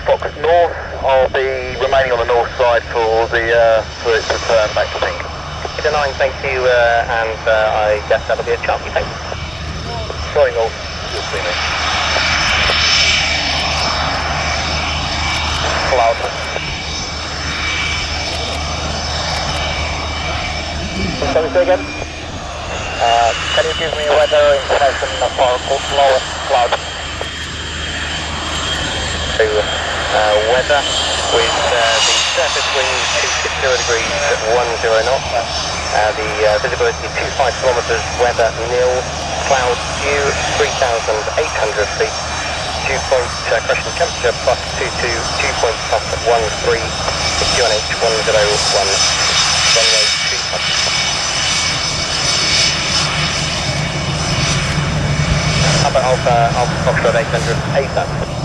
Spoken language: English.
Fox North. I'll be remaining on the north side for its return back to pink. 9, thank you, and I guess that'll be a Charlie, thank you. Sorry, north, you'll see me. Cloud. Can we say again? Can you give me weather information for lowest cloud? So, weather with the surface wind 260 degrees at 10 knots, the visibility 25 kilometers, weather nil, clouds due 3,800 feet, dew point crushing temperature plus 22, dew point plus 13, QNH 101, runway 25. Alpha Foxtrot 800, 8